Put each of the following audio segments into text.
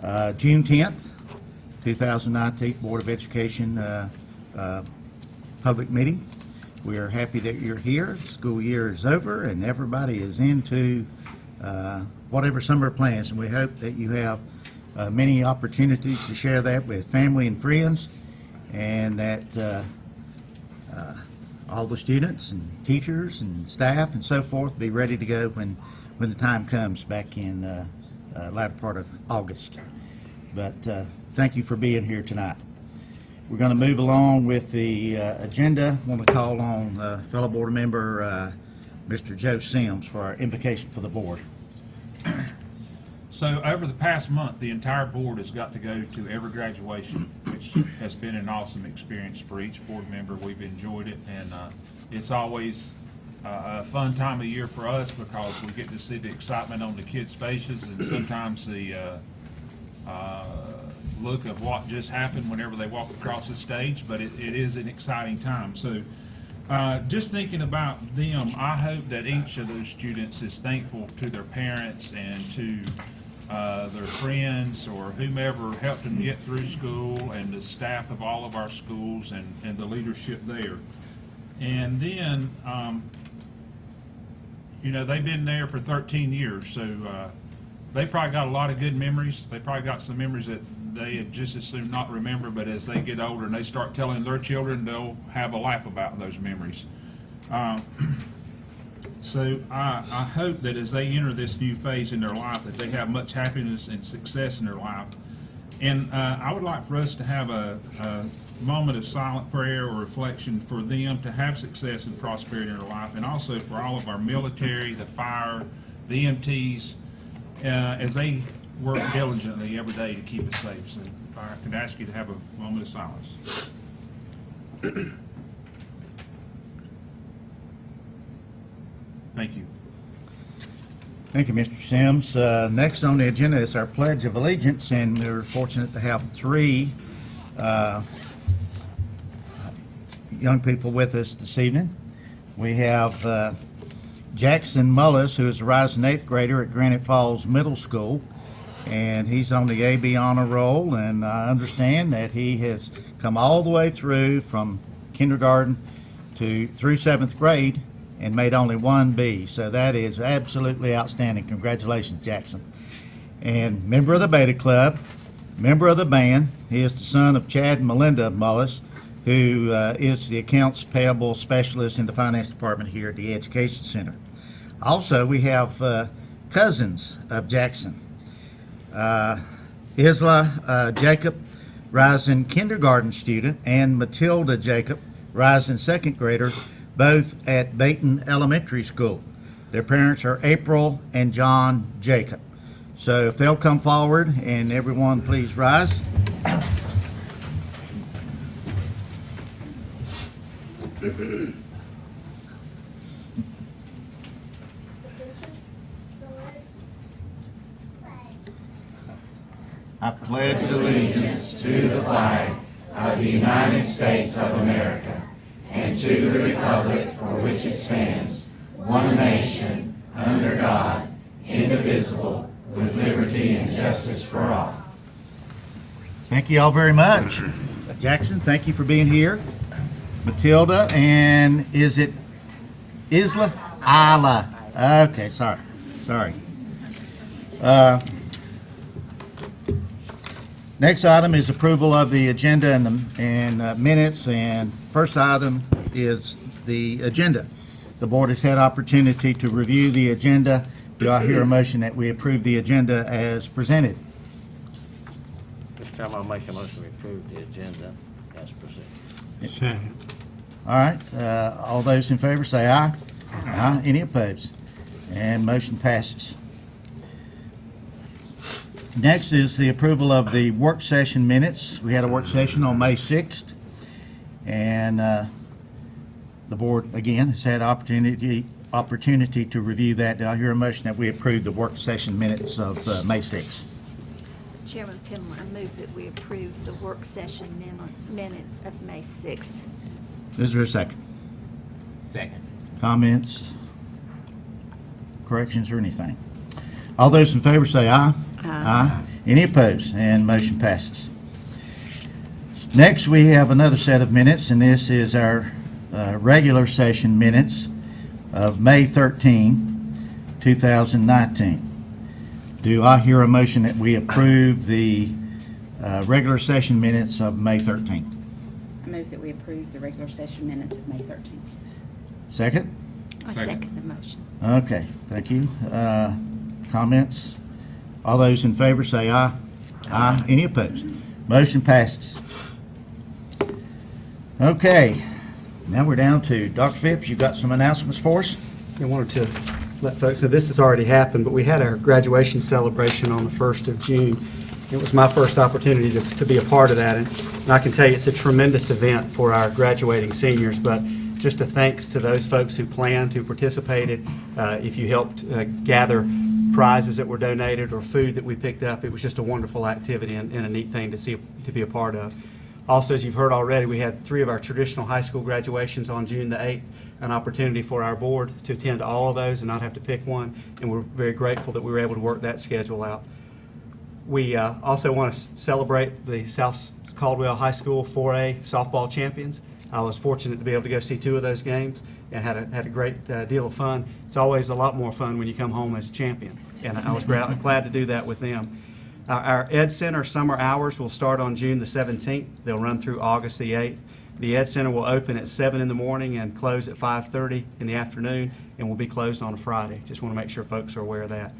June 10th, 2019 Board of Education public meeting. We are happy that you're here. School year is over and everybody is into whatever summer plans, and we hope that you have many opportunities to share that with family and friends, and that all the students and teachers and staff and so forth be ready to go when the time comes back in latter part of August. But thank you for being here tonight. We're going to move along with the agenda. I want to call on fellow board member Mr. Joe Sims for our invocation for the board. So over the past month, the entire board has got to go to every graduation, which has been an awesome experience for each board member. We've enjoyed it, and it's always a fun time of year for us because we get to see the excitement on the kids' faces and sometimes the look of what just happened whenever they walk across the stage, but it is an exciting time. So just thinking about them, I hope that each of those students is thankful to their parents and to their friends or whomever helped them get through school, and the staff of all of our schools and the leadership there. And then, you know, they've been there for 13 years, so they probably got a lot of good memories. They probably got some memories that they had just as soon not remember, but as they get older and they start telling their children, they'll have a laugh about those memories. So I hope that as they enter this new phase in their life, that they have much happiness and success in their life. And I would like for us to have a moment of silent prayer or reflection for them to have success and prosperity in their life, and also for all of our military, the fire, the EMTs, as they work diligently every day to keep us safe. So if I could ask you to have a moment of silence. Thank you. Thank you, Mr. Sims. Next on the agenda is our Pledge of Allegiance, and we're fortunate to have three young people with us this evening. We have Jackson Mullis, who is a rising 8th grader at Granite Falls Middle School, and he's on the AB honor roll, and I understand that he has come all the way through from kindergarten through 7th grade and made only one B, so that is absolutely outstanding. Congratulations, Jackson. And member of the Beta Club, member of the band, he is the son of Chad and Melinda Mullis, who is the accounts payable specialist in the finance department here at the Education Center. Also, we have cousins of Jackson. Isla Jacob, rising kindergarten student, and Matilda Jacob, rising 2nd grader, both at Bayton Elementary School. Their parents are April and John Jacob. So if they'll come forward, and everyone please rise. I pledge allegiance to the flag of the United States of America and to the republic for which it stands, one nation, under God, indivisible, with liberty and justice for all. Thank you all very much. Jackson, thank you for being here. Matilda, and is it Isla? Isla. Okay, sorry. Next item is approval of the agenda and minutes, and first item is the agenda. The board has had opportunity to review the agenda. Do I hear a motion that we approve the agenda as presented? Mr. Chairman, I'll make a motion to approve the agenda as presented. Second. All right, all those in favor say aye. Aye. Any opposed? And motion passes. Next is the approval of the work session minutes. We had a work session on May 6th, and the board, again, has had opportunity to review that. Do I hear a motion that we approve the work session minutes of May 6th? Chairman Pimler, I move that we approve the work session minutes of May 6th. Is there a second? Second. Comments, corrections, or anything? All those in favor say aye. Aye. Any opposed? And motion passes. Next, we have another set of minutes, and this is our regular session minutes of May 13, 2019. Do I hear a motion that we approve the regular session minutes of May 13th? I move that we approve the regular session minutes of May 13th. Second? I second the motion. Okay, thank you. Comments? All those in favor say aye. Aye. Any opposed? Motion passes. Okay, now we're down to Dr. Phipps. You got some announcements for us? I wanted to let folks know this has already happened, but we had our graduation celebration on the 1st of June. It was my first opportunity to be a part of that, and I can tell you it's a tremendous event for our graduating seniors, but just a thanks to those folks who planned, who participated. If you helped gather prizes that were donated or food that we picked up, it was just a wonderful activity and a neat thing to be a part of. Also, as you've heard already, we had 3 of our traditional high school graduations on June the 8th, an opportunity for our board to attend all of those and not have to pick one, and we're very grateful that we were able to work that schedule out. We also want to celebrate the South Caldwell High School 4A softball champions. I was fortunate to be able to go see 2 of those games and had a great deal of fun. It's always a lot more fun when you come home as a champion, and I was glad to do that with them. Our Ed Center summer hours will start on June the 17th. They'll run through August the 8th. The Ed Center will open at 7 in the morning and close at 5:30 in the afternoon, and will be closed on a Friday. Just want to make sure folks are aware of that.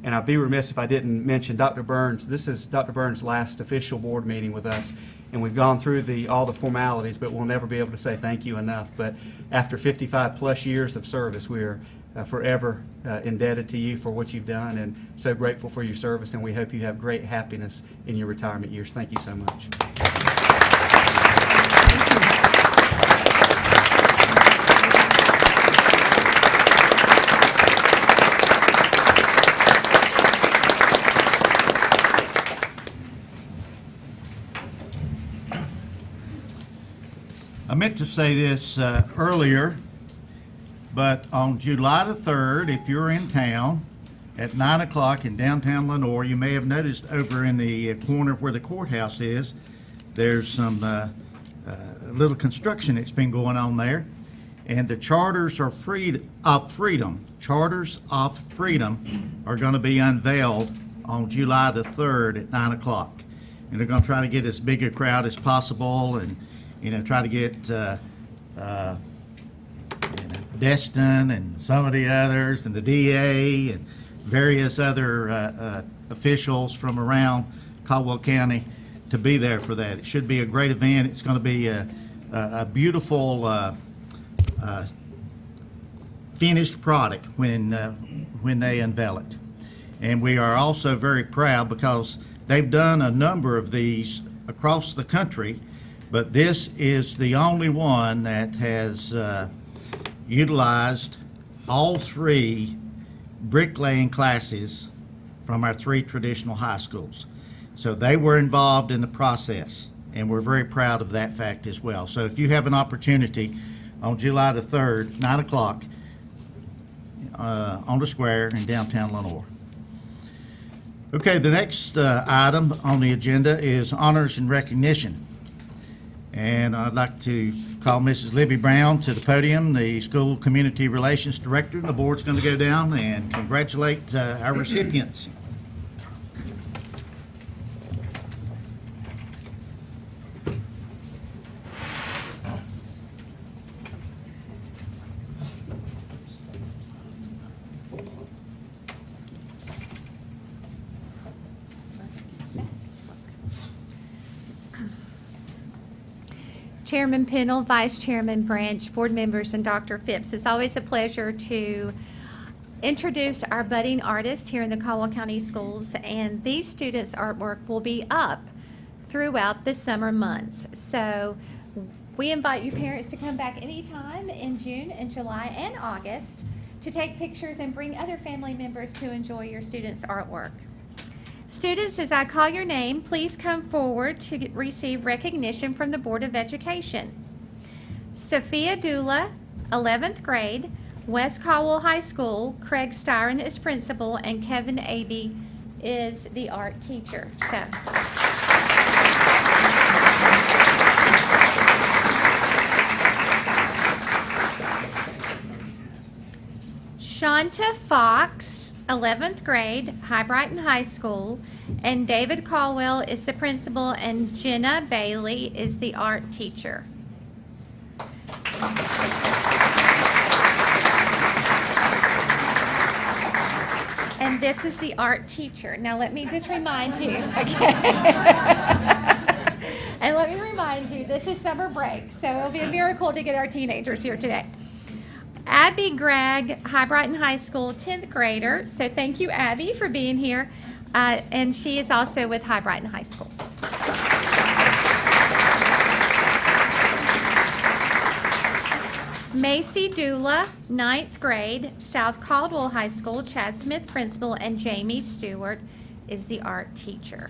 And I'd be remiss if I didn't mention Dr. Burns. This is Dr. Burns' last official board meeting with us, and we've gone through all the formalities, but we'll never be able to say thank you enough. But after 55 plus years of service, we are forever indebted to you for what you've done, and so grateful for your service, and we hope you have great happiness in your retirement years. Thank you so much. I meant to say this earlier, but on July the 3rd, if you're in town at 9 o'clock in downtown Lenoir, you may have noticed over in the corner where the courthouse is, there's some little construction that's been going on there. And the Charters of Freedom are going to be unveiled on July the 3rd at 9 o'clock. And they're going to try to get as big a crowd as possible, and try to get Destin and some of the others, and the DA and various other officials from around Caldwell County to be there for that. It should be a great event. It's going to be a beautiful finished product when they unveil it. And we are also very proud because they've done a number of these across the country, but this is the only one that has utilized all 3 bricklaying classes from our 3 traditional high schools. So they were involved in the process, and we're very proud of that fact as well. So if you have an opportunity on July the 3rd, 9 o'clock, on the square in downtown Lenoir. Okay, the next item on the agenda is honors and recognition. And I'd like to call Mrs. Libby Brown to the podium, the School Community Relations Director. The board's going to go down and congratulate our recipients. Chairman Pennell, Vice Chairman Branch, board members, and Dr. Phipps. It's always a pleasure to introduce our budding artists here in the Caldwell County Schools, and these students' artwork will be up throughout the summer months. So we invite you parents to come back anytime in June and July and August to take pictures and bring other family members to enjoy your students' artwork. Students, as I call your name, please come forward to receive recognition from the Board of Education. Sophia Dula, 11th grade, West Caldwell High School. Craig Styron is principal, and Kevin Abey is the art teacher. So. Shanta Fox, 11th grade, High Brighton High School, and David Caldwell is the principal, and Jenna Bailey is the art teacher. And this is the art teacher. Now let me just remind you, okay? And let me remind you, this is summer break, so it'll be a miracle to get our teenagers here today. Abby Gregg, High Brighton High School, 10th grader. So thank you, Abby, for being here. And she is also with High Brighton High School. Macy Dula, 9th grade, South Caldwell High School, Chad Smith principal, and Jamie Stewart is the art teacher.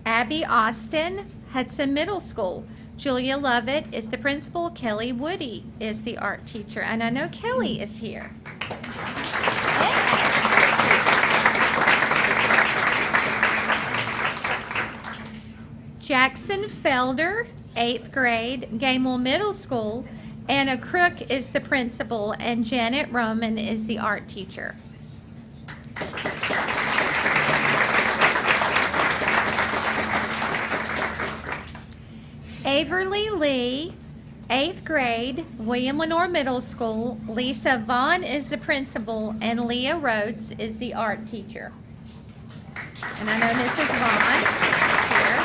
Abby Austin, Hudson Middle School. Julia Lovett is the principal. Kelly Woody is the art teacher. And I know Kelly is here. Jackson Felder, 8th grade, Gamewell Middle School. Anna Crook is the principal, and Janet Roman is the art teacher. Averly Lee, 8th grade, William Lenore Middle School. Lisa Vaughn is the principal, and Leah Rhodes is the art teacher. And I know Mrs. Vaughn here.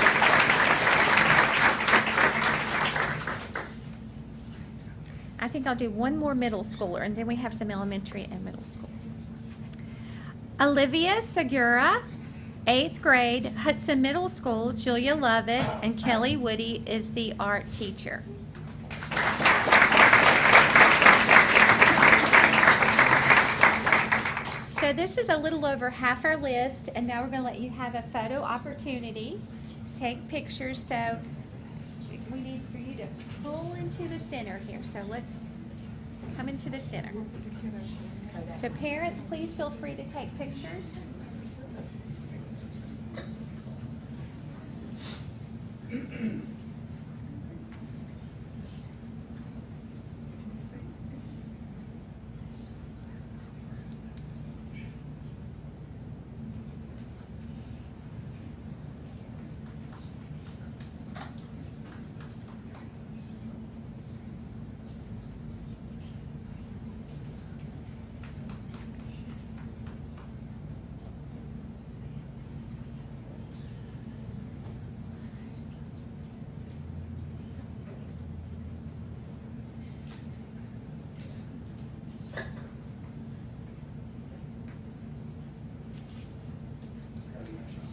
I think I'll do one more middle schooler, and then we have some elementary and middle school. Olivia Segura, 8th grade, Hudson Middle School. Julia Lovett and Kelly Woody is the art teacher. So this is a little over half our list, and now we're going to let you have a photo opportunity to take pictures. So we need for you to pull into the center here. So let's come into the center. So parents, please feel free to take pictures.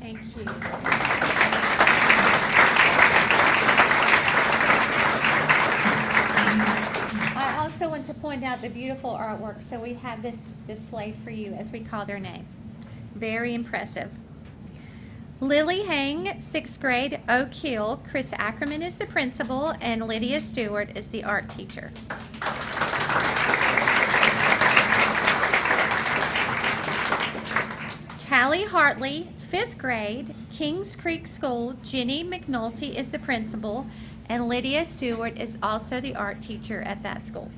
Thank you. I also want to point out the beautiful artwork. So we have this displayed for you as we call their name. Very impressive. Lily Hang, 6th grade, Oak Hill. Chris Ackerman is the principal, and Lydia Stewart is the art teacher. Callie Hartley, 5th grade, Kings Creek School. Jenny McNulty is the principal, and Lydia Stewart is also the art teacher at that school.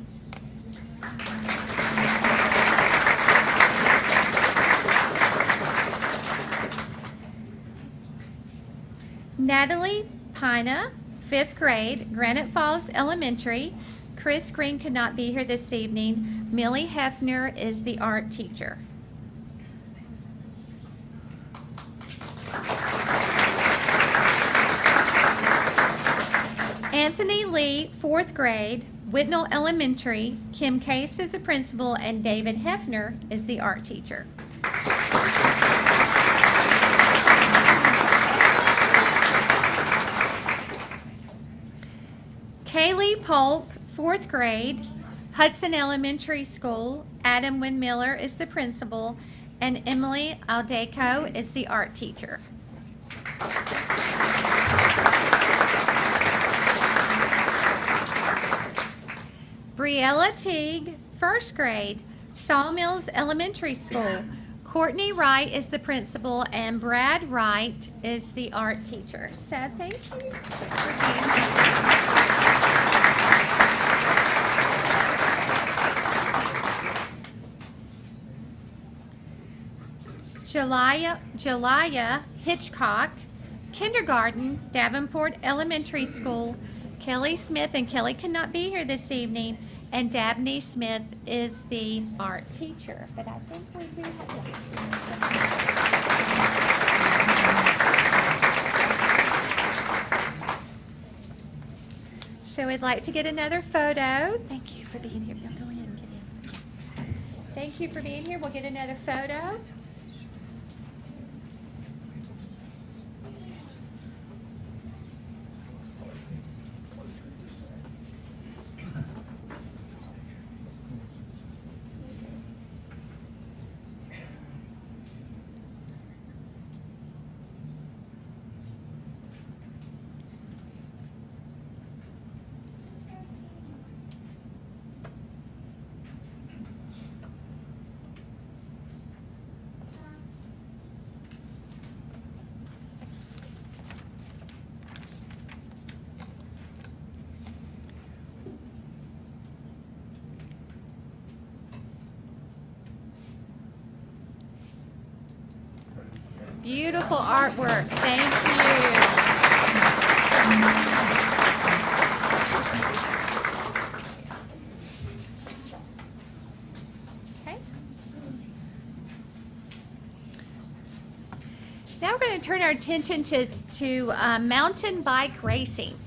Natalie Pina, 5th grade, Granite Falls Elementary. Chris Green could not be here this evening. Millie Hefner is the art teacher. Anthony Lee, 4th grade, Whitnell Elementary. Kim Case is the principal, and David Hefner is the art teacher. Kaylee Polk, 4th grade, Hudson Elementary School. Adam Windmiller is the principal, and Emily Aldeco is the art teacher. Briella Teague, 1st grade, Sawmills Elementary School. Courtney Wright is the principal, and Brad Wright is the art teacher. So thank you for being here. Jalaya Hitchcock, kindergarten, Davenport Elementary School. Kelly Smith, and Kelly cannot be here this evening, and Dabney Smith is the art teacher. But I think we do have. So we'd like to get another photo. Thank you for being here. Y'all go in and get in. Thank you for being here. We'll get another photo. Beautiful artwork. Thank you. Okay. Now we're going to turn our attention to mountain bike racing.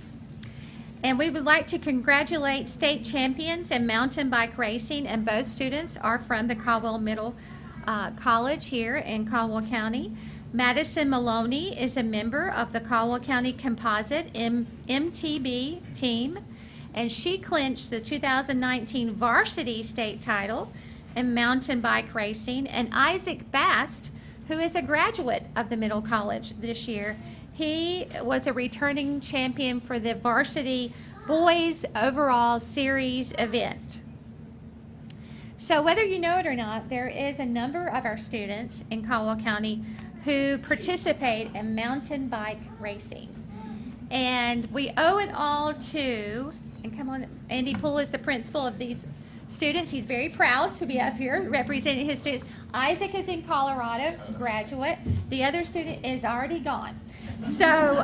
And we would like to congratulate state champions in mountain bike racing, and both students are from the Caldwell Middle College here in Caldwell County. Madison Maloney is a member of the Caldwell County Composite MTB team, and she clinched the 2019 varsity state title in mountain bike racing. And Isaac Bast, who is a graduate of the Middle College this year, he was a returning champion for the varsity boys overall series event. So whether you know it or not, there is a number of our students in Caldwell County who participate in mountain bike racing. And we owe it all to, and come on, Andy Poole is the principal of these students. He's very proud to be up here representing his students. Isaac is in Colorado, graduate. The other student is already gone. So,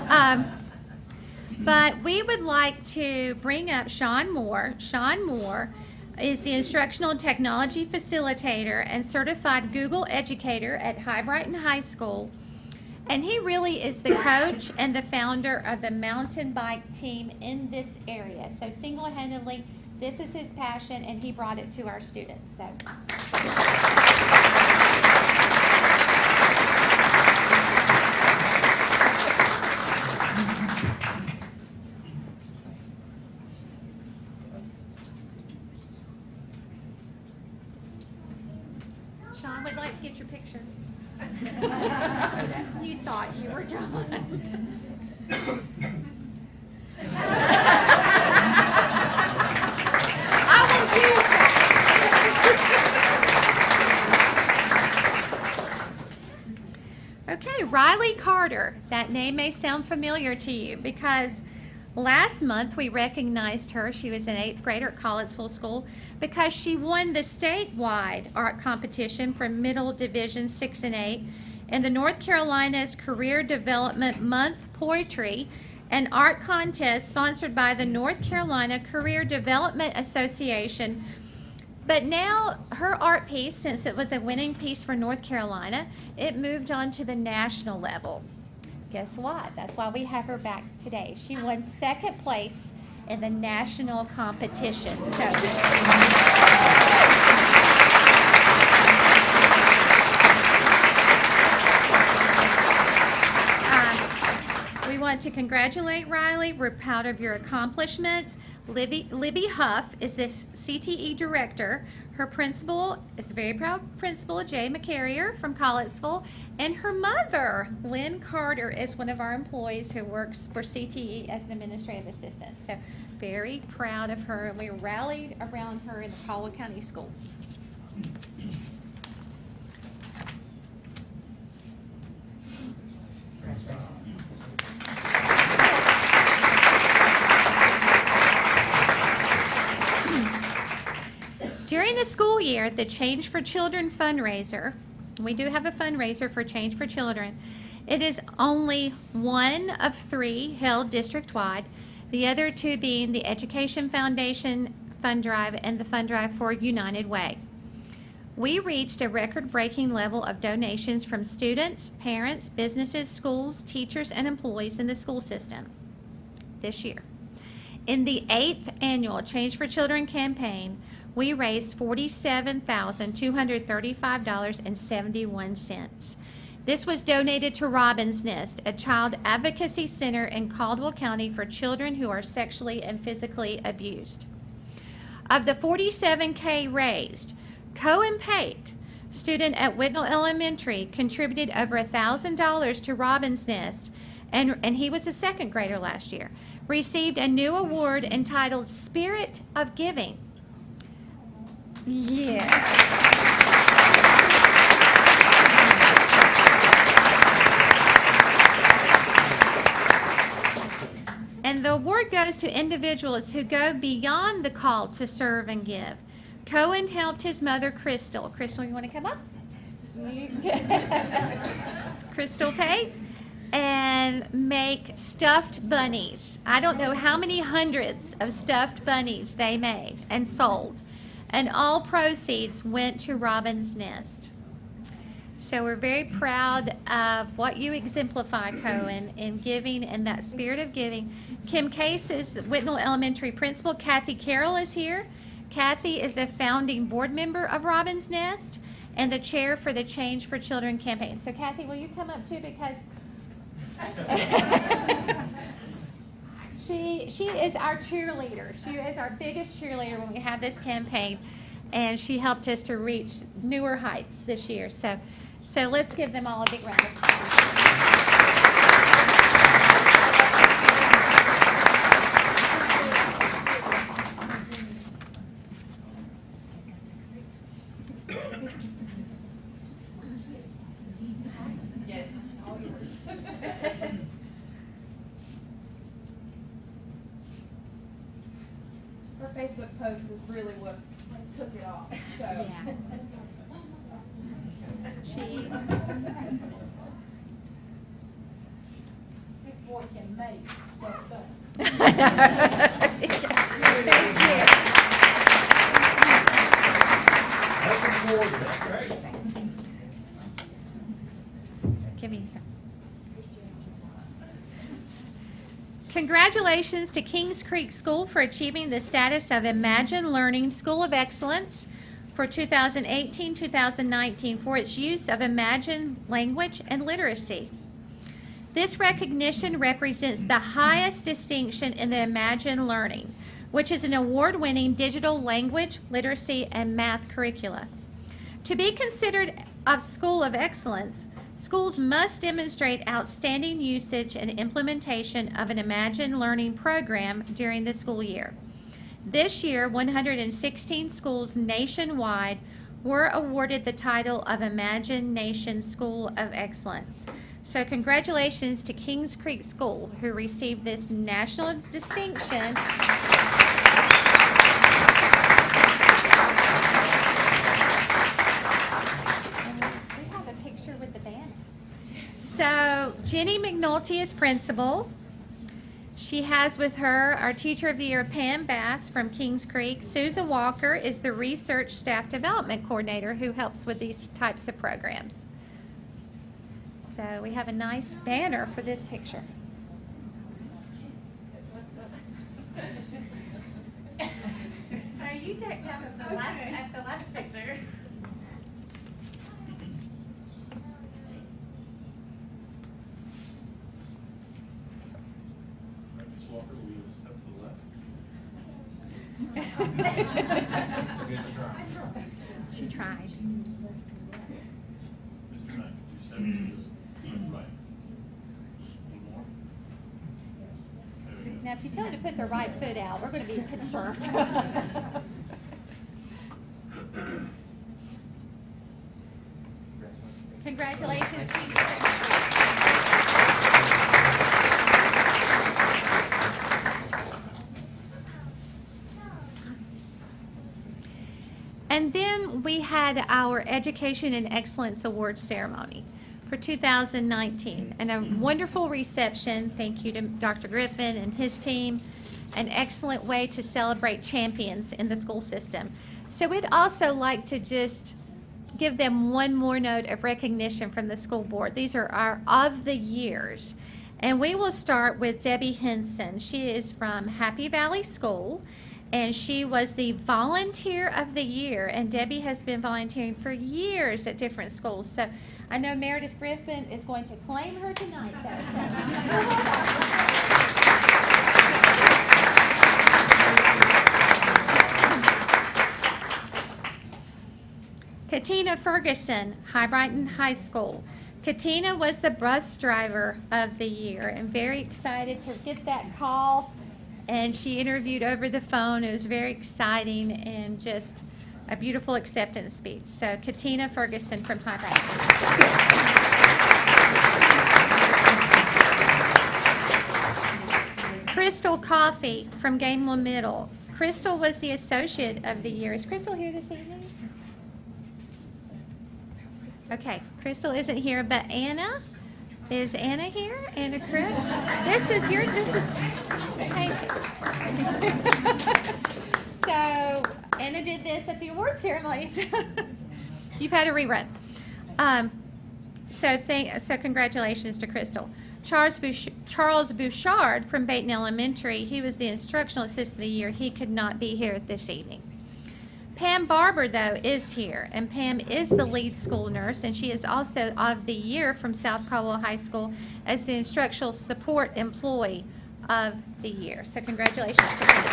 but we would like to bring up Sean Moore. Sean Moore is the Instructional and Technology Facilitator and Certified Google Educator at High Brighton High School. And he really is the coach and the founder of the mountain bike team in this area. So single-handedly, this is his passion, and he brought it to our students. So. Sean would like to get your picture. You thought you were done. I will do that. Okay, Riley Carter. That name may sound familiar to you because last month we recognized her. She was an 8th grader at Caldwell School because she won the statewide art competition for Middle Division 6 and 8 in the North Carolina's Career Development Month Poetry and Art Contest sponsored by the North Carolina Career Development Association. But now her art piece, since it was a winning piece for North Carolina, it moved on to the national level. Guess what? That's why we have her back today. She won 2nd place in the national competition. So. We want to congratulate Riley. We're proud of your accomplishments. Libby Huff is the CTE director. Her principal is a very proud principal, Jay McCarrier from Collegeville. And her mother, Lynn Carter, is one of our employees who works for CTE as an administrative assistant. So very proud of her. And we rallied around her in the Caldwell County schools. school year, the Change for Children fundraiser, we do have a fundraiser for Change for Children. It is only one of 3 held district-wide, the other 2 being the Education Foundation Fund Drive and the Fund Drive for United Way. We reached a record-breaking level of donations from students, parents, businesses, schools, teachers, and employees in the school system this year. In the 8th annual Change for Children campaign, we raised $47,235.71. This was donated to Robin's Nest, a child advocacy center in Caldwell County for children who are sexually and physically abused. Of the $47K raised, Cohen Pate, student at Whitnell Elementary, contributed over $1,000 to Robin's Nest, and he was a 2nd grader last year, received a new award entitled Spirit of Giving. Yeah. And the award goes to individuals who go beyond the call to serve and give. Cohen helped his mother, Crystal. Crystal, you want to come up? Crystal Pate. And make stuffed bunnies. I don't know how many hundreds of stuffed bunnies they made and sold. And all proceeds went to Robin's Nest. So we're very proud of what you exemplify, Cohen, in giving and that spirit of giving. Kim Case is Whitnell Elementary principal. Kathy Carroll is here. Kathy is a founding board member of Robin's Nest and the chair for the Change for Children campaign. So Kathy, will you come up too, because she is our cheerleader. She is our biggest cheerleader when we have this campaign, and she helped us to reach newer heights this year. So let's give them all a big round of applause. Her Facebook post is really what took it off, so. Yeah. This boy can make stuff up. Thank you. Give me some. Congratulations to Kings Creek School for achieving the status of Imagine Learning School of Excellence for 2018-2019 for its use of Imagine language and literacy. This recognition represents the highest distinction in the Imagine Learning, which is an award-winning digital language, literacy, and math curricula. To be considered a school of excellence, schools must demonstrate outstanding usage and implementation of an Imagine Learning program during the school year. This year, 116 schools nationwide were awarded the title of Imagine Nation School of Excellence. So congratulations to Kings Creek School, who received this national distinction. So Jenny McNulty is principal. She has with her our Teacher of the Year, Pam Bass from Kings Creek. Susan Walker is the Research Staff Development Coordinator who helps with these types of programs. So we have a nice banner for this picture. Are you decked out at the last picture? Ms. Walker, will you step to the left? She tried. Mr. Knight, you step to the right. A little more. There we go. Now, if you tell her to put their right foot out, we're going to be concerned. Congratulations. And then had our Education and Excellence Awards ceremony for 2019, and a wonderful reception. Thank you to Dr. Griffin and his team. An excellent way to celebrate champions in the school system. So we'd also like to just give them one more note of recognition from the school board. These are our of the years. And we will start with Debbie Henson. She is from Happy Valley School, and she was the volunteer of the year. And Debbie has been volunteering for years at different schools. So I know Meredith Griffin is going to claim her tonight, Katina Ferguson, High Brighton High School. Katina was the bus driver of the year, and very excited to get that call. And she interviewed over the phone. It was very exciting and just a beautiful acceptance speech. So Katina Ferguson from High Brighton. Crystal Coffey from Gainwell Middle. Crystal was the associate of the year. Is Crystal here this evening? Okay, Crystal isn't here, but Anna, is Anna here? Anna Cribb? This is, hey. So, Anna did this at the award ceremonies. You've had a rerun. So congratulations to Crystal. Charles Bouchard from Baton Elementary, he was the instructional assistant of the year. He could not be here this evening. Pam Barber, though, is here, and Pam is the lead school nurse, and she is also of the year from South Caldwell High School as the instructional support employee of the year. So congratulations to Pam.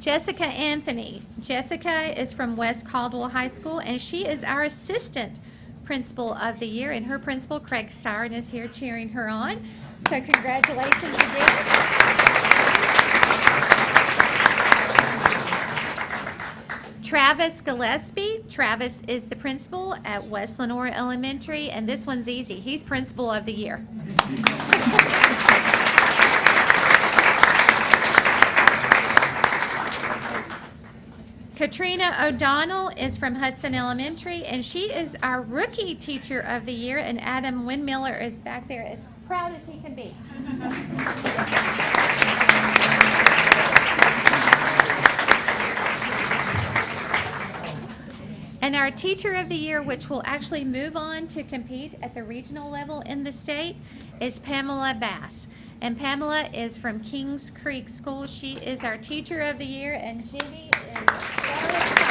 Jessica Anthony. Jessica is from West Caldwell High School, and she is our assistant principal of the year, and her principal, Craig Styron, is here cheering her on. So congratulations again. Travis Gillespie. Travis is the principal at West Lenora Elementary, and this one's easy. He's principal of the year. Katrina O'Donnell is from Hudson Elementary, and she is our rookie teacher of the year, and Adam Windmiller is back there as proud as he can be. And our teacher of the year, which will actually move on to compete at the regional level in the state, is Pamela Bass. And Pamela is from Kings Creek School. She is our teacher of the year, and Jimmy is so excited.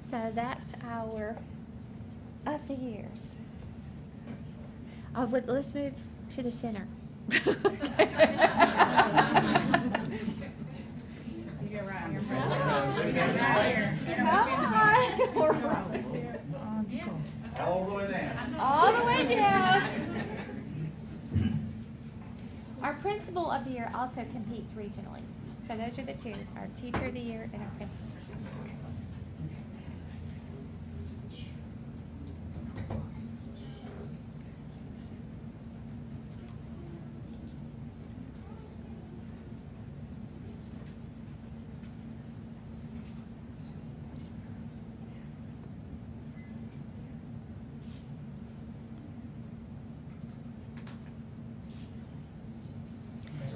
So that's our of the years. Let's move to the center. All the way down. All the way down. Our principal of the year also competes regionally. So those are the two, our teacher of the year and our principal.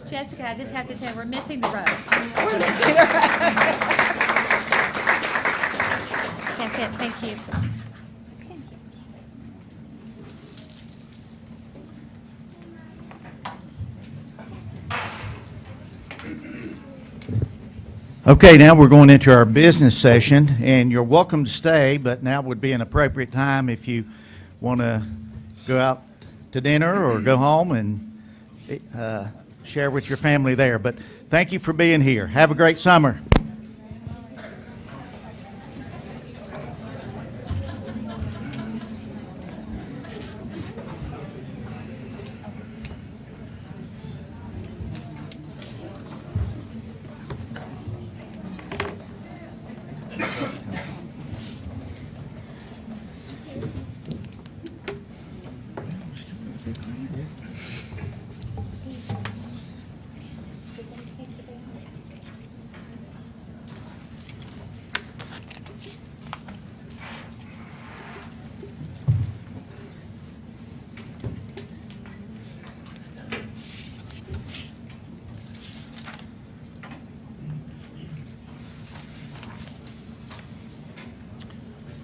Jessica, I just have to tell you, we're missing the road. We're missing the road. That's it, thank you. Okay, now we're going into our business session, and you're welcome to stay, but now would be an appropriate time if you want to go out to dinner or go home and share with your family there. But thank you for being here. Have a great summer.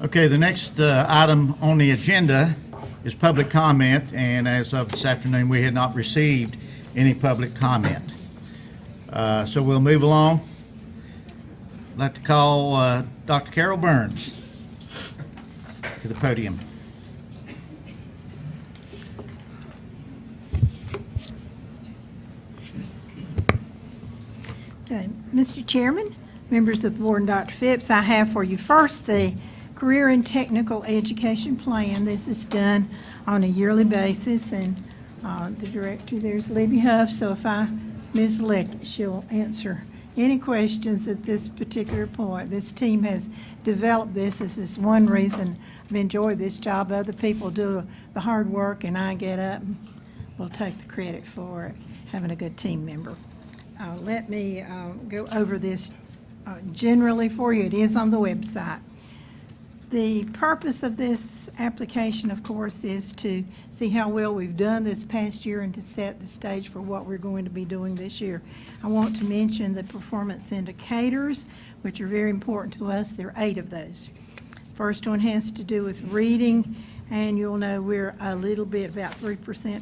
Okay, the next item on the agenda is public comment, and as of this afternoon, we had not received any public comment. So we'll move along. I'd like to call Dr. Carol Burns to the podium. Okay, Mr. Chairman, members of the board, and Dr. Phipps, I have for you first the Career and Technical Education Plan. This is done on a yearly basis, and the director there's Libby Huff, so if I mislect, she'll answer any questions at this particular point. This team has developed this. This is one reason I've enjoyed this job. Other people do the hard work, and I get up and will take the credit for it, having a good team member. Let me go over this generally for you. It is on the website. The purpose of this application, of course, is to see how well we've done this past year and to set the stage for what we're going to be doing this year. I want to mention the performance indicators, which are very important to us. There are 8 of those. First one has to do with reading, and you'll know we're a little bit, about 3%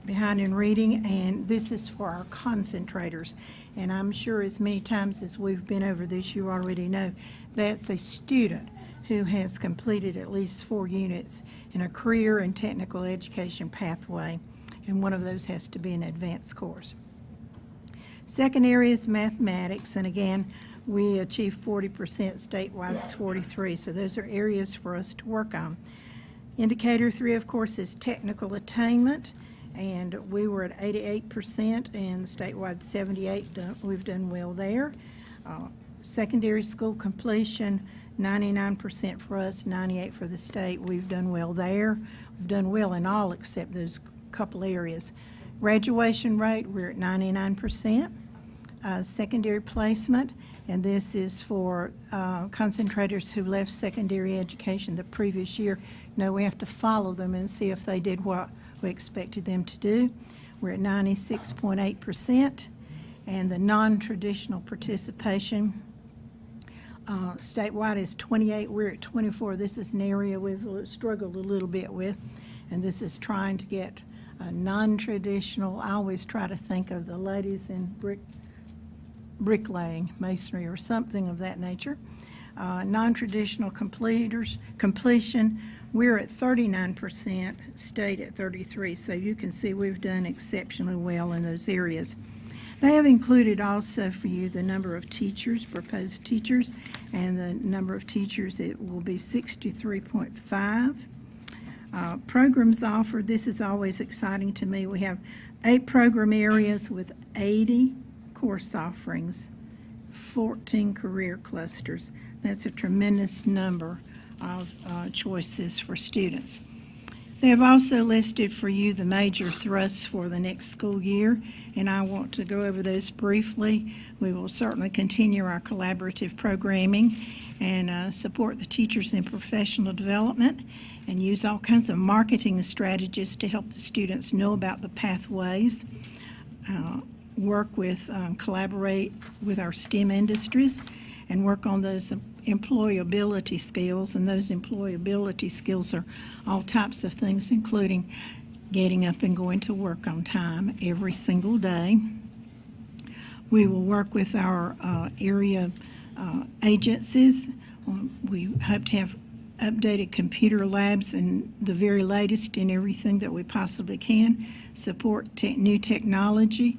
behind in reading, and this is for our concentrators. And I'm sure as many times as we've been over this, you already know that's a student who has completed at least 4 units in a career and technical education pathway, and one of those has to be an advanced course. Second area is mathematics, and again, we achieve 40%, statewide is 43%, so those are areas for us to work on. Indicator 3, of course, is technical attainment, and we were at 88% and statewide 78%. We've done well there. Secondary school completion, 99% for us, 98% for the state. We've done well there. We've done well in all except those couple areas. Graduation rate, we're at 99%. Secondary placement, and this is for concentrators who left secondary education the previous year. No, we have to follow them and see if they did what we expected them to do. We're at 96.8%. And the non-traditional participation, statewide is 28, we're at 24. This is an area we've struggled a little bit with, and this is trying to get non-traditional. I always try to think of the ladies in bricklaying, masonry, or something of that nature. Non-traditional completion, we're at 39%, state at 33%, so you can see we've done exceptionally well in those areas. They have included also for you the number of teachers, proposed teachers, and the number of teachers, it will be 63.5. Programs offered, this is always exciting to me. We have 8 program areas with 80 course offerings, 14 career clusters. That's a tremendous number of choices for students. They have also listed for you the major thrusts for the next school year, and I want to go over those briefly. We will certainly continue our collaborative programming and support the teachers in professional development and use all kinds of marketing strategies to help the students know about the pathways, work with, collaborate with our STEM industries, and work on those employability skills. And those employability skills are all types of things, including getting up and going to work on time every single day. We will work with our area agencies. We hope to have updated computer labs and the very latest in everything that we possibly can, support new technology.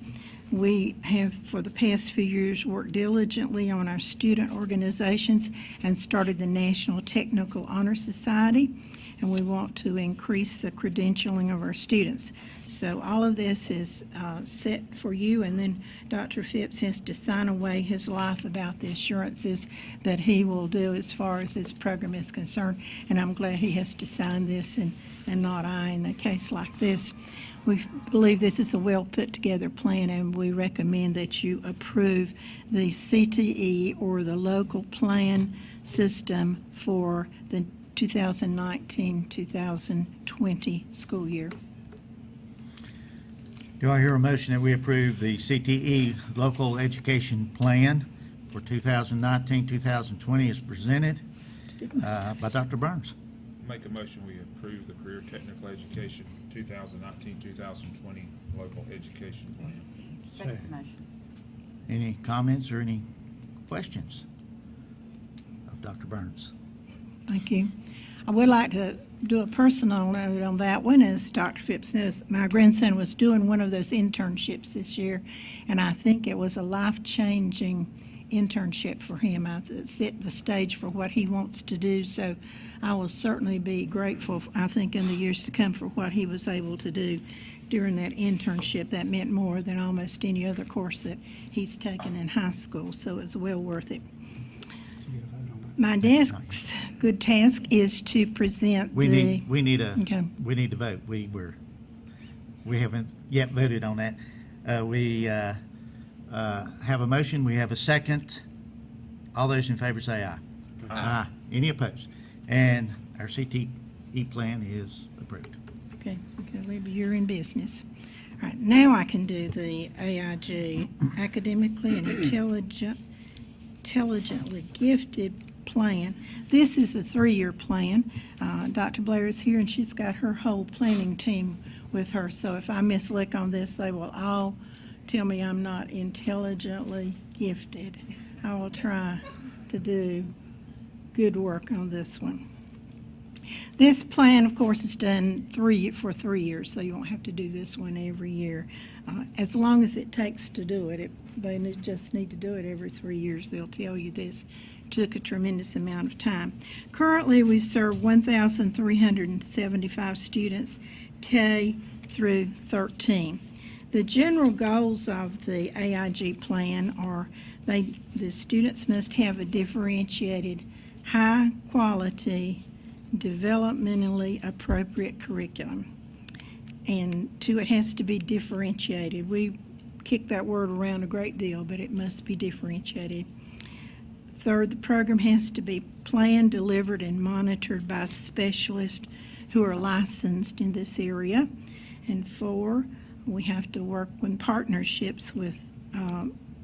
We have, for the past few years, worked diligently on our student organizations and started the National Technical Honor Society, and we want to increase the credentialing of our students. So all of this is set for you, and then Dr. Phipps has to sign away his life about the assurances that he will do as far as this program is concerned, and I'm glad he has to sign this and not I in a case like this. We believe this is a well put together plan, and we recommend that you approve the CTE or the local plan system for the 2019-2020 school year. Do I hear a motion that we approve the CTE local education plan for 2019-2020 as presented? by Dr. Burns. Make a motion, we approve the Career Technical Education 2019-2020 Local Education Plan. Second the motion. Any comments or any questions of Dr. Burns? Thank you. I would like to do a personal note on that one. As Dr. Phipps knows, my grandson was doing one of those internships this year, and I think it was a life-changing internship for him. It set the stage for what he wants to do, so I will certainly be grateful, I think, in the years to come for what he was able to do during that internship. That meant more than almost any other course that he's taken in high school, so it's well worth it. My next good task is to present We the... need Okay. we need to vote. We haven't yet voted on that. We have a motion, we have a second. All those in favor say aye. Aye. Any opposed? And our CTE plan is approved. Okay, Libby, you're in business. All right, now I can do the AIG, Academically and Intelligently Gifted Plan. This is a 3-year plan. Dr. Blair is here, and she's got her whole planning team with her, so if I mislick on this, they will all tell me I'm not intelligently gifted. I will try to do good work on this one. This plan, of course, is done for 3 years, so you won't have to do this one every year. As long as it takes to do it, they just need to do it every 3 years. They'll tell you this took a tremendous amount of time. Currently, we serve 1,375 students, K through 13. The general goals of the AIG plan are the students must have a differentiated, high-quality, developmentally appropriate curriculum. And two, it has to be differentiated. We kick that word around a great deal, but it must be differentiated. Third, the program has to be planned, delivered, and monitored by specialists who are licensed in this area. And four, we have to work in partnerships with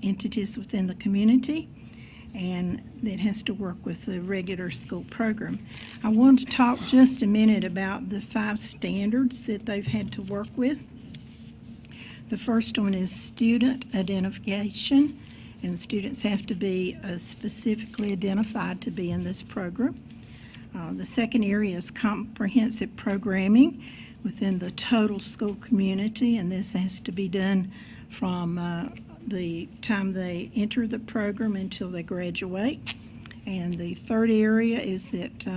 entities within the community, and it has to work with the regular school program. I want to talk just a minute about the 5 standards that they've had to work with. The first one is student identification, and students have to be specifically identified to be in this program. The second area is comprehensive programming within the total school community, and this has to be done from the time they enter the program until they graduate. And the third area is that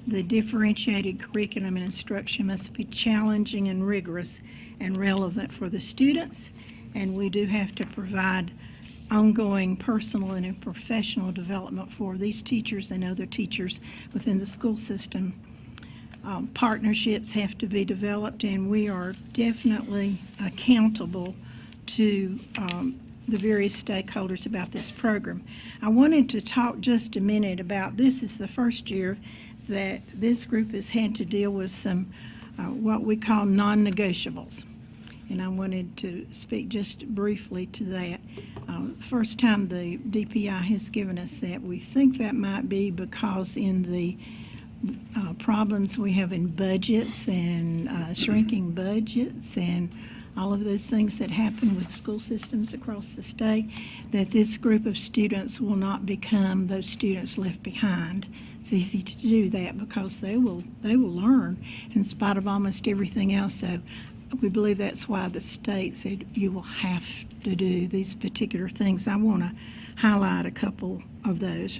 the differentiated curriculum and instruction must be challenging and rigorous and relevant for the students. And we do have to provide ongoing personal and professional development for these teachers and other teachers within the school system. Partnerships have to be developed, and we are definitely accountable to the various stakeholders about this program. I wanted to talk just a minute about, this is the first year that this group has had to deal with some what we call non-negotiables. And I wanted to speak just briefly to that. First time the DPI has given us that. We think that might be because in the problems we have in budgets and shrinking budgets and all of those things that happen with school systems across the state, that this group of students will not become those students left behind. It's easy to do that because they will learn in spite of almost everything else. So we believe that's why the state said you will have to do these particular things. I want to highlight a couple of those.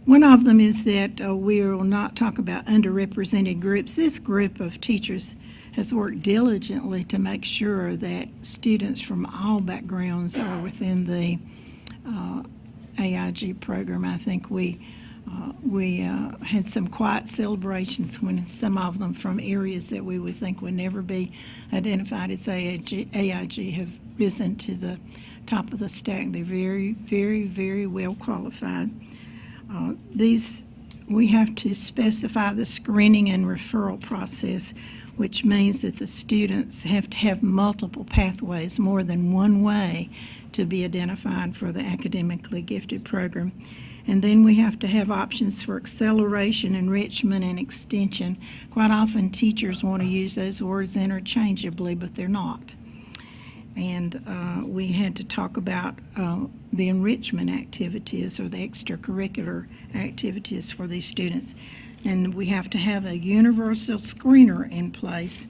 One of them is that we will not talk about underrepresented groups. This group of teachers has worked diligently to make sure that students from all backgrounds are within the AIG program. I think we had some quiet celebrations when some of them from areas that we would think would never be identified as AIG have risen to the top of the stack. They're very, very, very well qualified. We have to specify the screening and referral process, which means that the students have to have multiple pathways, more than one way to be identified for the academically gifted program. And then we have to have options for acceleration, enrichment, and extension. Quite often, teachers want to use those words interchangeably, but they're not. And we had to talk about the enrichment activities or the extracurricular activities for these students. And we have to have a universal screener in place,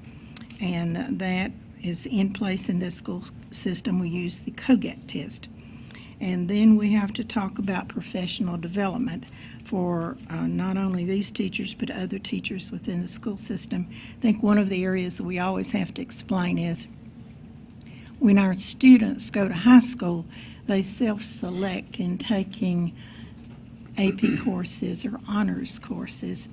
and that is in place in the school system. We use the COGAT test. And then we have to talk about professional development for not only these teachers but other teachers within the school system. I think one of the areas that we always have to explain is when our students go to high school, they self-select in taking AP courses or honors courses,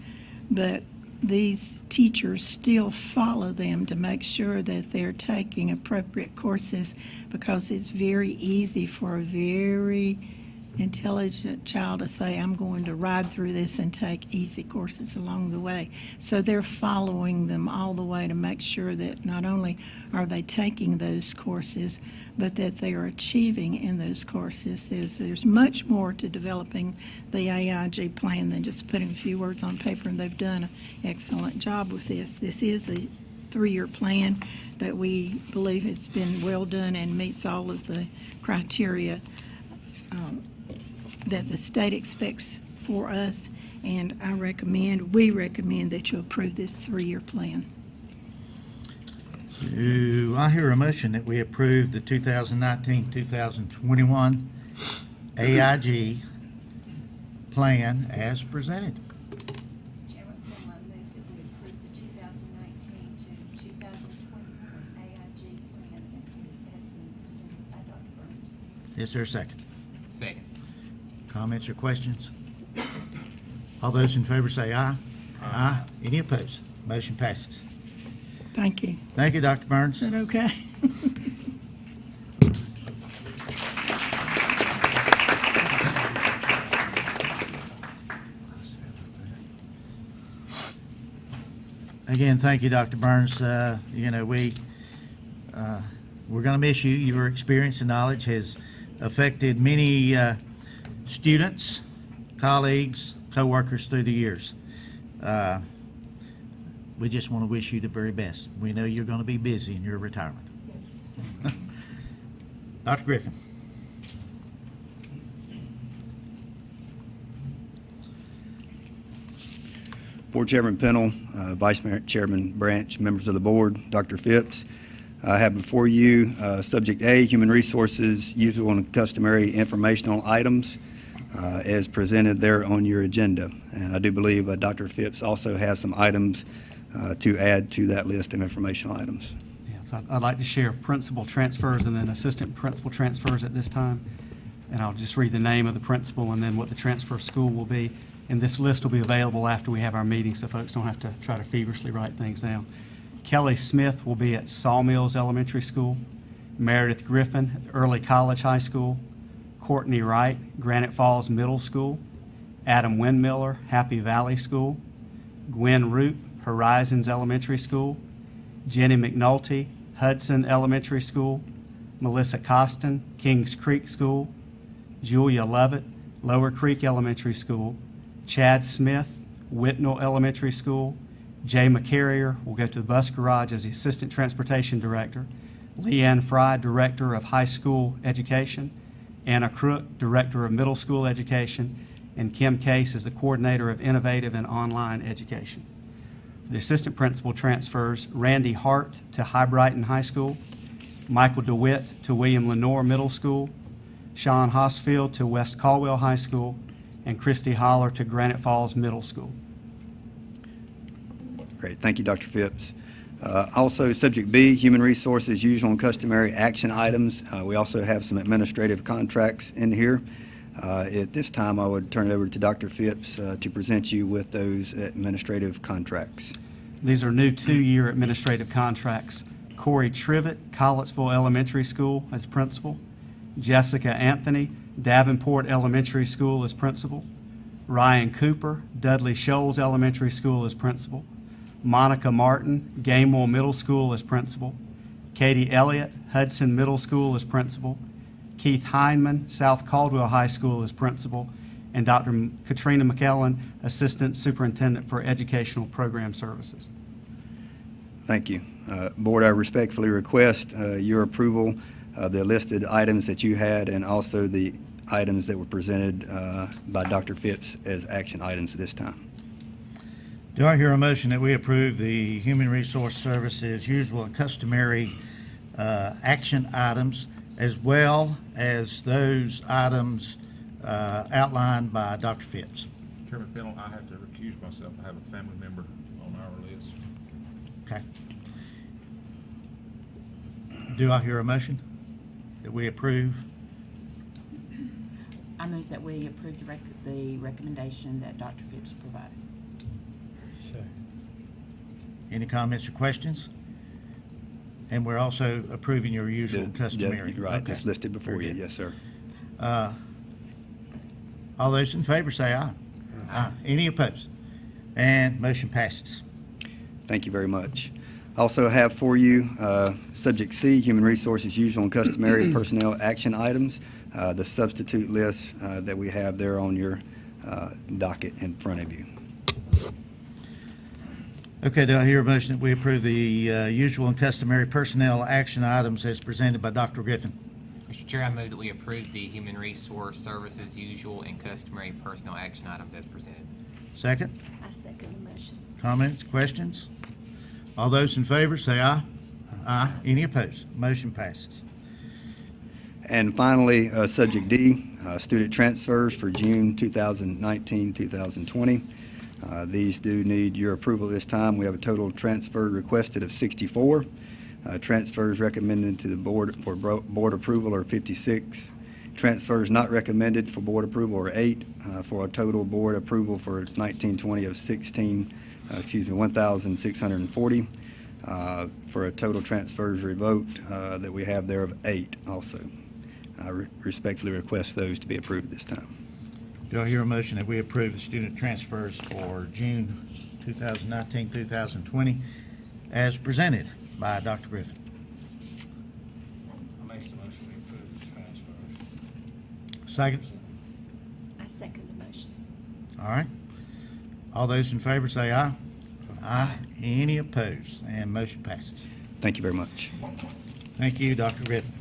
but these teachers still follow them to make sure that they're taking appropriate courses, because it's very easy for a very intelligent child to say, I'm going to ride through this and take easy courses along the way. So they're following them all the way to make sure that not only are they taking those courses, but that they are achieving in those courses. There's much more to developing the AIG plan than just putting a few words on paper, and they've done an excellent job with this. This is a 3-year plan that we believe has been well done and meets all of the criteria that the state expects for us, and we recommend that you approve this 3-year plan. Do I hear a motion that we approve the 2019-2021 AIG plan as presented? Chairman Pennell, I move that we approve the 2019 to 2021 AIG plan as been presented by Dr. Burns. Is there a second? Second. Comments or questions? All those in favor say aye. Aye. Any opposed? Motion passes. Thank you. Thank you, Dr. Burns. Is that okay? Again, thank you, Dr. Burns. We're going to miss you. Your experience and knowledge has affected many students, colleagues, co-workers through the years. We just want to wish you the very best. We know you're going to be busy in your retirement. Yes. Dr. Griffin. Board Chairman Pennell, Vice Chairman Branch, members of the board, Dr. Phipps, I have before you Subject A, Human Resources, Usual and Customary Informational Items, as presented there on your agenda. And I do believe Dr. Phipps also has some items to add to that list of informational items. Yes, I'd like to share principal transfers and then assistant principal transfers at this time. And I'll just read the name of the principal and then what the transfer school will be. And this list will be available after we have our meeting, so folks don't have to try to feverishly write things down. Kelly Smith will be at Sawmills Elementary School. Meredith Griffin at Early College High School. Courtney Wright, Granite Falls Middle School. Adam Windmiller, Happy Valley School. Gwen Root, Horizons Elementary School. Jenny McNulty, Hudson Elementary School. Melissa Costin, Kings Creek School. Julia Lovett, Lower Creek Elementary School. Chad Smith, Whitnell Elementary School. Jay McCarrier will go to the bus garage as the Assistant Transportation Director. Leanne Fry, Director of High School Education. Anna Crook, Director of Middle School Education. And Kim Case is the Coordinator of Innovative and Online Education. For the Assistant Principal transfers, Randy Hart to High Brighton High School. Michael DeWitt to William Lenore Middle School. Sean Hosfield to West Caldwell High School. And Christy Holler to Granite Falls Middle School. Great, thank you, Dr. Phipps. Also, Subject B, Human Resources, Usual and Customary Action Items. We also have some administrative contracts in here. At this time, I would turn it over to Dr. Phipps to present you with those administrative contracts. These are new 2-year administrative contracts. Corey Trivet, Collettsville Elementary School as principal. Jessica Anthony, Davenport Elementary School as principal. Ryan Cooper, Dudley Shoals Elementary School as principal. Monica Martin, Gamewell Middle School as principal. Katie Elliott, Hudson Middle School as principal. Keith Hindman, South Caldwell High School as principal. and Dr. Katrina McKellen, Assistant Superintendent for Educational Program Services. Thank you. Board, I respectfully request your approval of the listed items that you had and also the items that were presented by Dr. Phipps as action items at this time. Do I hear a motion that we approve the Human Resource Services usual and customary action items as well as those items outlined by Dr. Phipps? Chairman Pennell, I have to recuse myself. I have a family member on our list. Okay. Do I hear a motion that we approve? I move that we approve the recommendation that Dr. Phipps provided. Any comments or questions? And we're also approving your usual and customary. Yeah, right, Okay. it's listed before Very you, good. yes, sir. All those in favor say aye. Aye. Any opposed? And motion passes. Thank you very much. I also have for you, Subject C, Human Resources Usual and Customary Personnel Action Items, the substitute list that we have there on your docket in front of you. Okay, do I hear a motion that we approve the usual and customary personnel action items as presented by Dr. Griffin? Mr. Chair, I move that we approve the Human Resource Services usual and customary personnel action items as presented. Second? I second the motion. Comments, questions? All those in favor say aye. Aye. Any opposed? Motion passes. And finally, Subject D, student transfers for June 2019, 2020. These do need your approval this time. We have a total transfer requested of 64. Transfers recommended to the board for board approval are 56. Transfers not recommended for board approval are 8, for a total board approval for 1920 of 1,640. For a total transfers revoked that we have there of 8 also. I respectfully request those to be approved this time. Do I hear a motion that we approve the student transfers for June 2019, 2020 as presented by Dr. Griffin? I make the motion we approve the transfers. Second? I second the motion. All right. All those in favor say aye. Aye. Any opposed? And motion passes. Thank you very much. Thank you, Dr. Griffin.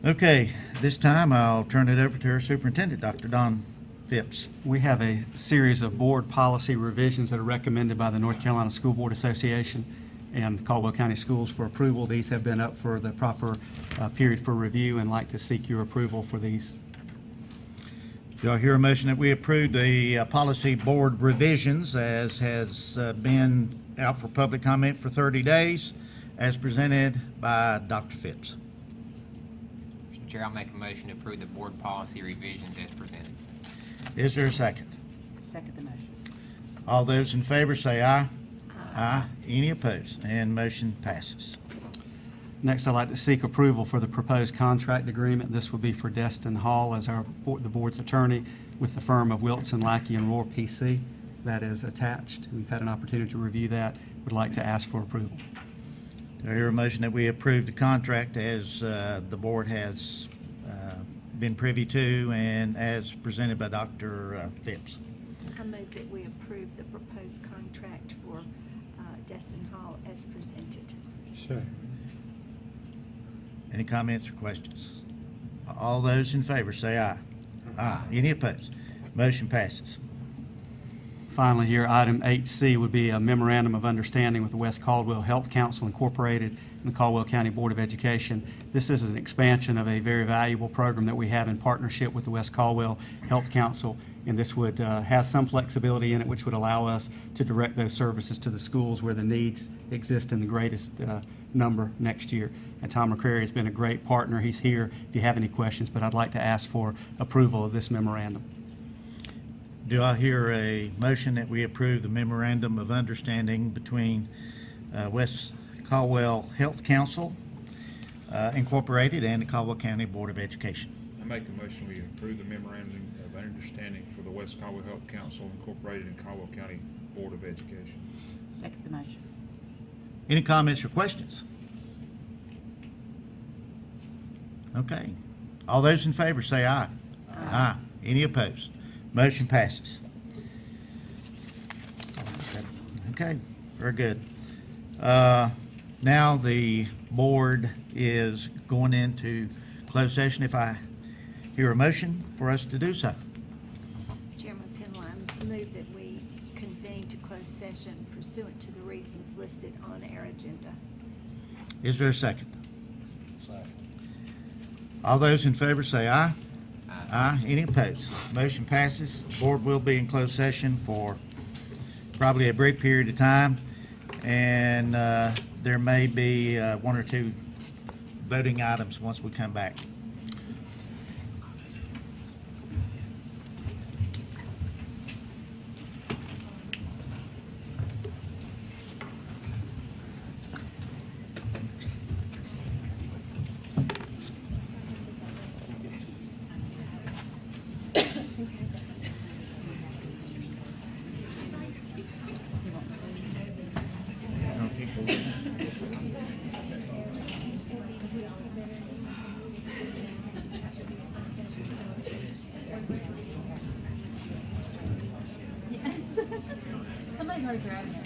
Okay, this time I'll turn it over to our superintendent, Dr. Don Phipps. We have a series of board policy revisions that are recommended by the North Carolina School Board Association and Caldwell County Schools for approval. These have been up for the proper period for review and like to seek your approval for these. Do I hear a motion that we approve the policy board revisions as has been out for public comment for 30 days as presented by Dr. Phipps? Mr. Chair, I'll make a motion to approve the board policy revisions as presented. Is there a second? Second the motion. All those in favor say aye. Aye. Any opposed? And motion passes. Next, I'd like to seek approval for the proposed contract agreement. This would be for Destin Hall as the board's attorney with the firm of Wilson, Lackey, and Rohr PC. That is attached. We've had an opportunity to review that. Would like to ask for approval. Do I hear a motion that we approve the contract as the board has been privy to and as presented by Dr. Phipps? I move that we approve the proposed contract for Destin Hall as presented. Any comments or questions? All those in favor say aye. Aye. Any opposed? Motion passes. Finally, here, item 8C would be a memorandum of understanding with the West Caldwell Health Council Incorporated and the Caldwell County Board of Education. This is an expansion of a very valuable program that we have in partnership with the West Caldwell Health Council, and this would have some flexibility in it, which would allow us to direct those services to the schools where the needs exist in the greatest number next year. And Tom McCrary has been a great partner. He's here if you have any questions, but I'd like to ask for approval of this memorandum. Do I hear a motion that we approve the memorandum of understanding between West Caldwell Health Council Incorporated and the Caldwell County Board of Education? I make a motion we approve the memorandum of understanding for the West Caldwell Health Council Incorporated and Caldwell County Board of Education. Second the motion. Any comments or questions? Okay. All those in favor say aye. Aye. Any opposed? Motion passes. Okay, very good. Now the board is going into closed session. If I hear a motion for us to do so. Chairman Penland, I move that we convene to closed session pursuant to the reasons listed on our agenda. Is there a second? All those in favor say aye. Aye. Any opposed? Motion passes. The board will be in closed session for probably a brief period of time, and there may be one or two voting items once we come back. Somebody's already grabbed it.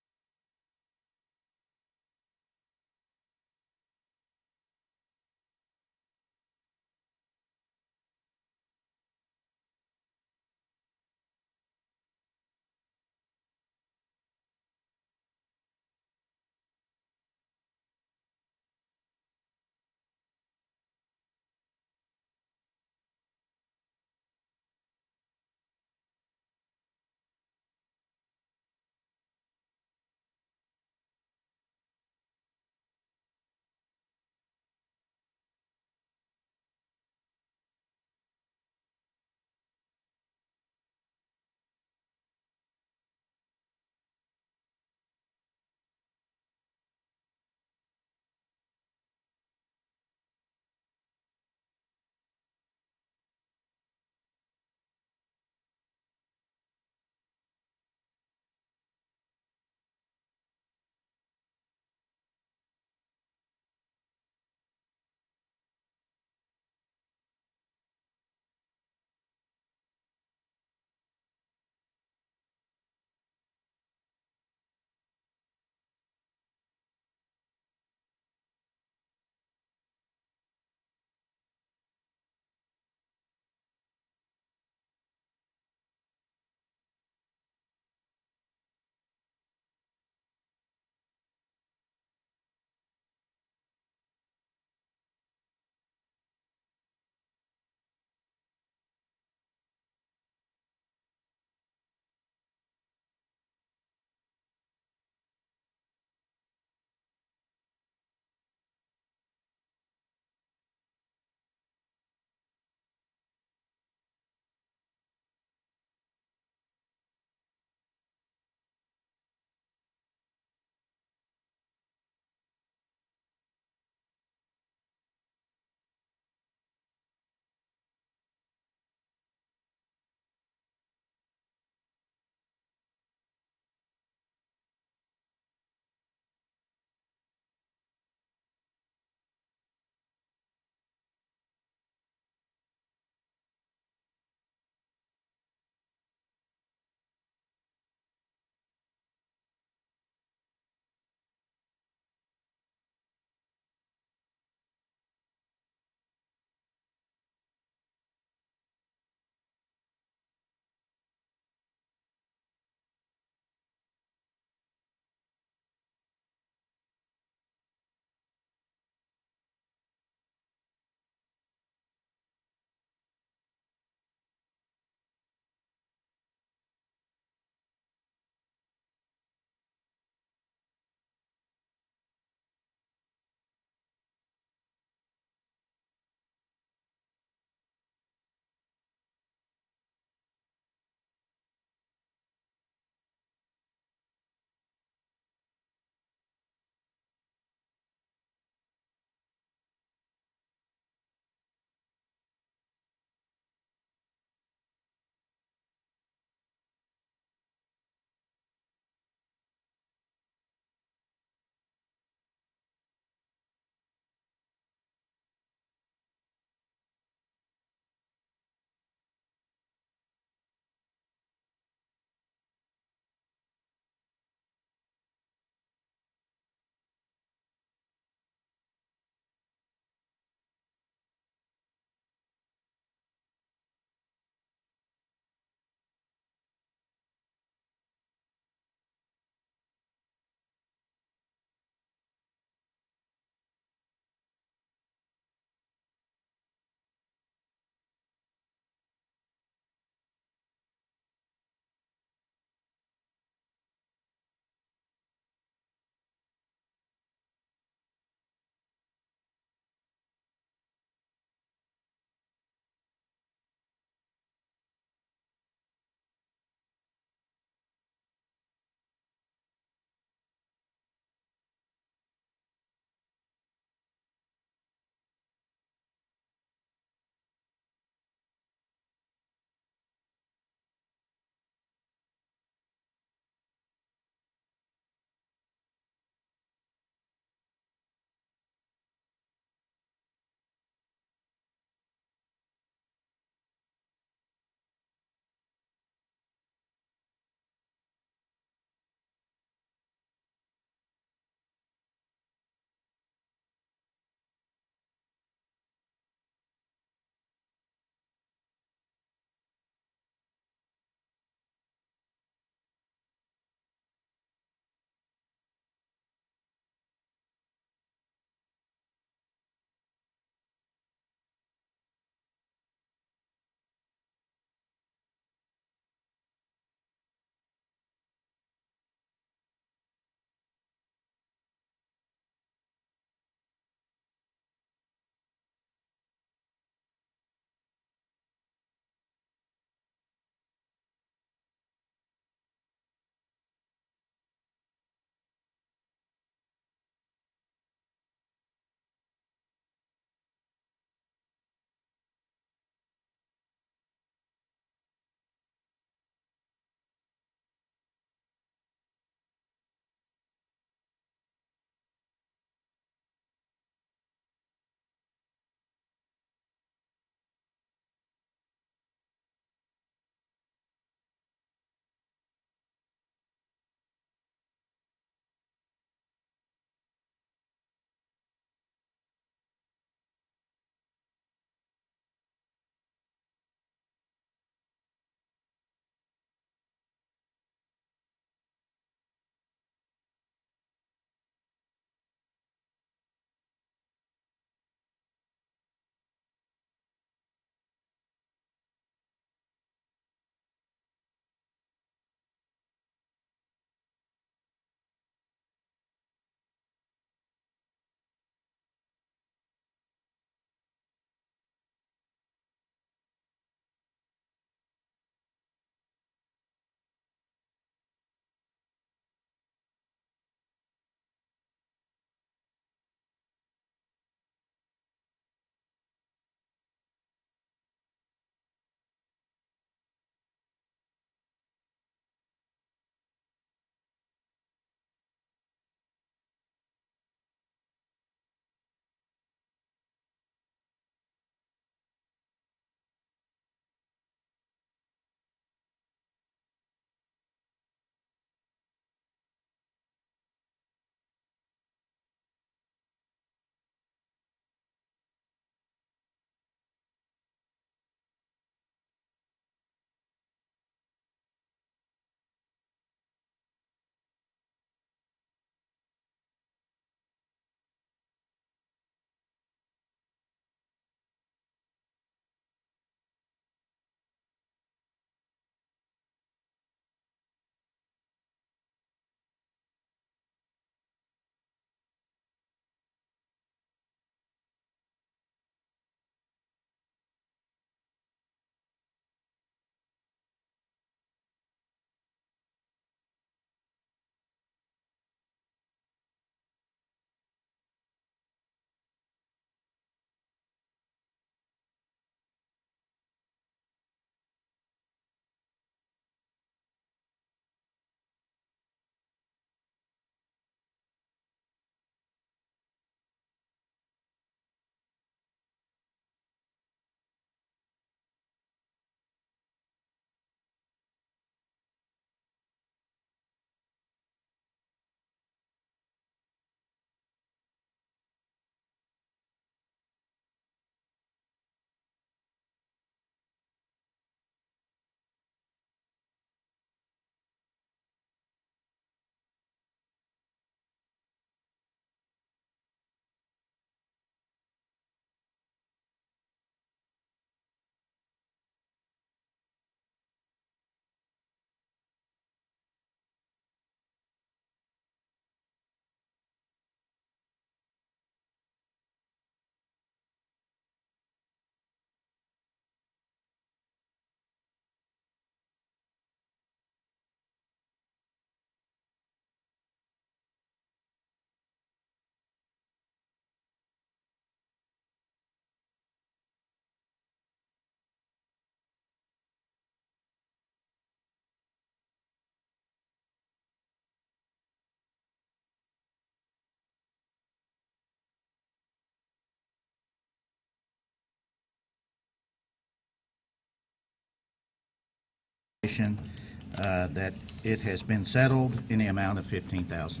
that it has been settled in the amount of $15,000.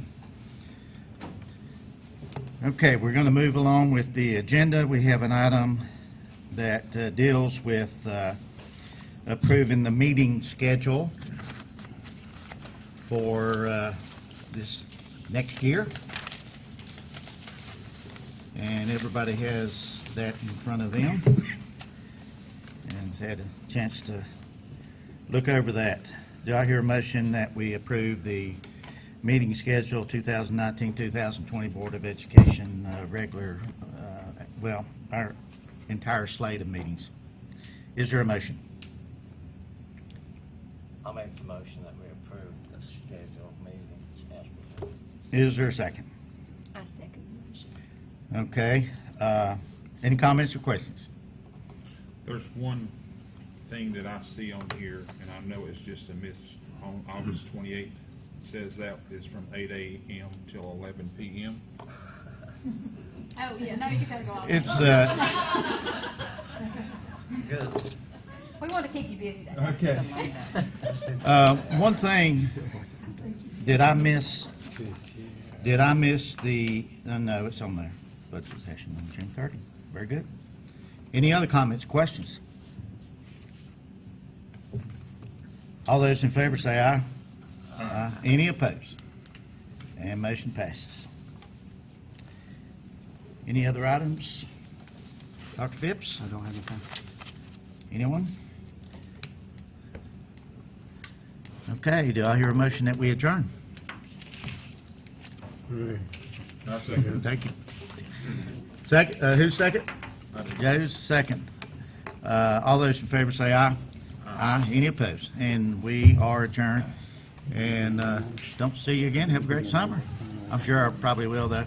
Okay, we're going to move along with the agenda. We have an item that deals with approving the meeting schedule for this next year. And everybody has that in front of them and has had a chance to look over that. Do I hear a motion that we approve the meeting schedule 2019-2020 Board of Education regular, our entire slate of meetings? Is there a motion? I'll make the motion that we approve the schedule of meetings as presented. Is there a second? I second the motion. Okay. Any comments or questions? There's one thing that I see on here, and I know it's just a miss, on August 28th. It says that is from 8 a.m. till 11 p.m. Oh, yeah, no, you gotta go off. It's, Good. We want to keep you busy that Okay. one thing, did I miss the, no, it's on there. Budget session on June 30. Very good. Any other comments, questions? All those in favor say aye. Aye. Any opposed? And motion passes. Any other items? Dr. Phipps? I don't have anything. Anyone? Okay, do I hear a motion that we adjourn? I second. Thank you. Second, who's second? Joe's second. All those in favor say aye. Aye. Any opposed? And we are adjourned. And don't see you again. Have a great summer. I'm sure I probably will, though.